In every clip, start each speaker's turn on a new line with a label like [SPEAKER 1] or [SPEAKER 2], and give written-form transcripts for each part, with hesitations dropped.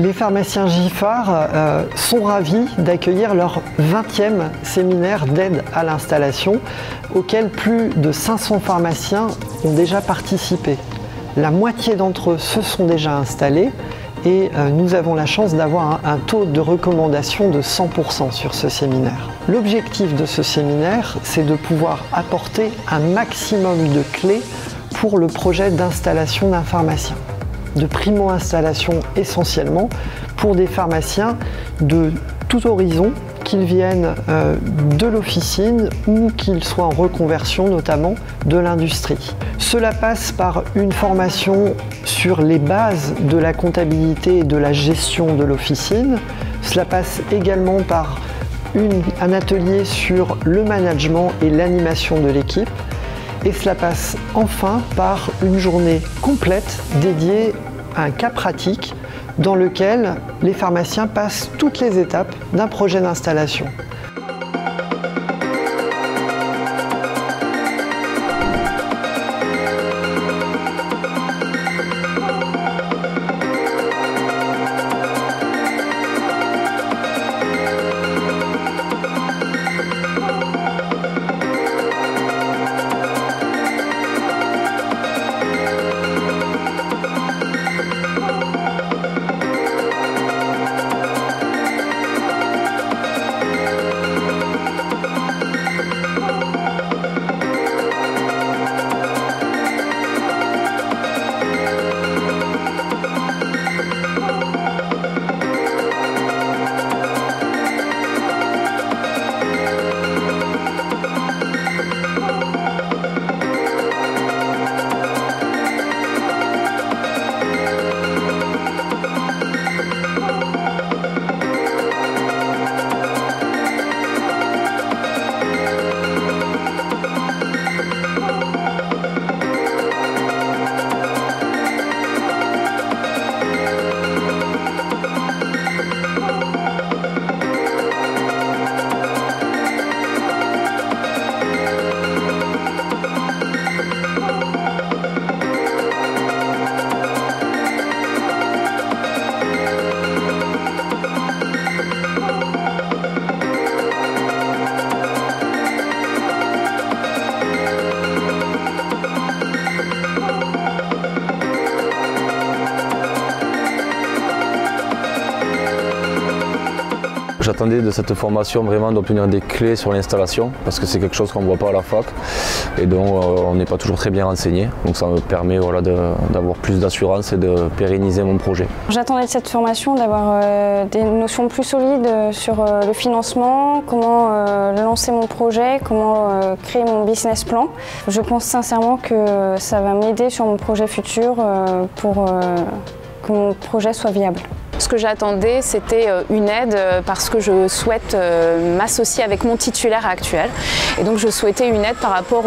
[SPEAKER 1] Les pharmaciens Giffard sont ravis d'accueillir leur 20e séminaire d'aide à l'installation auquel plus de 500 pharmaciens ont déjà participé. La moitié d'entre eux se sont déjà installés et nous avons la chance d'avoir un taux de recommandation de 100% sur ce séminaire. L'objectif de ce séminaire, c'est de pouvoir apporter un maximum de clés pour le projet d'installation d'un pharmacien. De primo-installation essentiellement pour des pharmaciens de tout horizon, qu'ils viennent de l'officine ou qu'ils soient en reconversion notamment de l'industrie. Cela passe par une formation sur les bases de la comptabilité et de la gestion de l'officine. Cela passe également par un atelier sur le management et l'animation de l'équipe. Et cela passe enfin par une journée complète dédiée à un cas pratique dans lequel les pharmaciens passent toutes les étapes d'un projet d'installation.
[SPEAKER 2] J'attendais de cette formation vraiment d'obtenir des clés sur l'installation parce que c'est quelque chose qu'on ne voit pas à la fac et donc on n'est pas toujours très bien renseigné. Donc ça me permet d'avoir plus d'assurance et de pérenniser mon projet.
[SPEAKER 3] J'attendais de cette formation d'avoir des notions plus solides sur le financement, comment lancer mon projet, comment créer mon business plan. Je pense sincèrement que ça va m'aider sur mon projet futur pour que mon projet soit viable.
[SPEAKER 4] Ce que j'attendais, c'était une aide parce que je souhaite m'associer avec mon titulaire actuel. Et donc je souhaitais une aide par rapport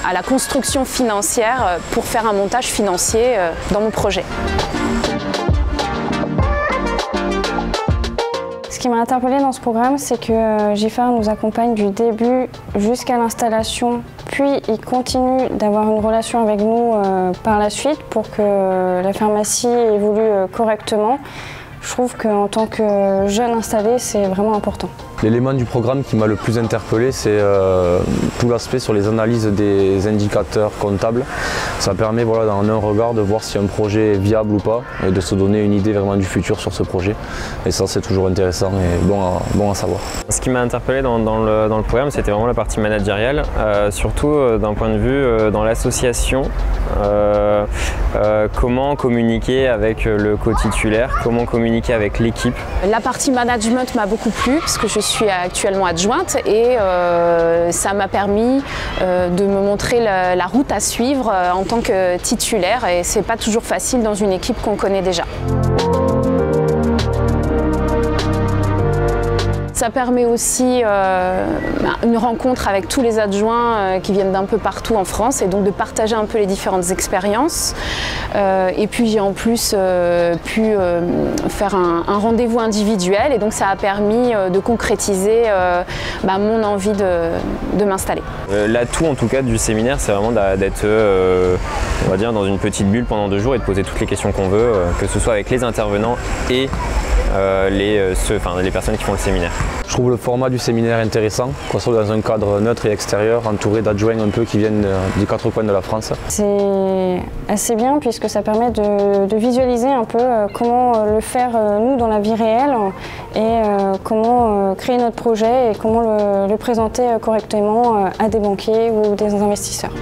[SPEAKER 4] à la construction financière pour faire un montage financier dans mon projet.
[SPEAKER 3] Ce qui m'a interpellée dans ce programme, c'est que Giffard nous accompagne du début jusqu'à l'installation, puis il continue d'avoir une relation avec nous par la suite pour que la pharmacie évolue correctement. Je trouve qu'en tant que jeune installé, c'est vraiment important.
[SPEAKER 2] L'élément du programme qui m'a le plus interpellé, c'est tout l'aspect sur les analyses des indicateurs comptables. Ça permet en un regard de voir si un projet est viable ou pas et de se donner une idée vraiment du futur sur ce projet. Et ça, c'est toujours intéressant et bon à savoir.
[SPEAKER 5] Ce qui m'a interpellé dans le programme, c'était vraiment la partie managériale, surtout d'un point de vue dans l'association. Comment communiquer avec le co-titulaire, comment communiquer avec l'équipe.
[SPEAKER 4] La partie management m'a beaucoup plu parce que je suis actuellement adjointe et ça m'a permis de me montrer la route à suivre en tant que titulaire et c'est pas toujours facile dans une équipe qu'on connaît déjà. Ça permet aussi une rencontre avec tous les adjoints qui viennent d'un peu partout en France et donc de partager un peu les différentes expériences. Et puis j'ai en plus pu faire un rendez-vous individuel et donc ça a permis de concrétiser mon envie de m'installer.
[SPEAKER 5] L'atout en tout cas du séminaire, c'est vraiment d'être on va dire dans une petite bulle pendant 2 jours et de poser toutes les questions qu'on veut, que ce soit avec les intervenants et les personnes qui font le séminaire.
[SPEAKER 2] Je trouve le format du séminaire intéressant, qu'on soit dans un cadre neutre et extérieur, entouré d'adjoints un peu qui viennent des 4 coins de la France.
[SPEAKER 3] C'est assez bien puisque ça permet de visualiser un peu comment le faire nous dans la vie réelle et comment créer notre projet et comment le présenter correctement à des banquiers ou des investisseurs.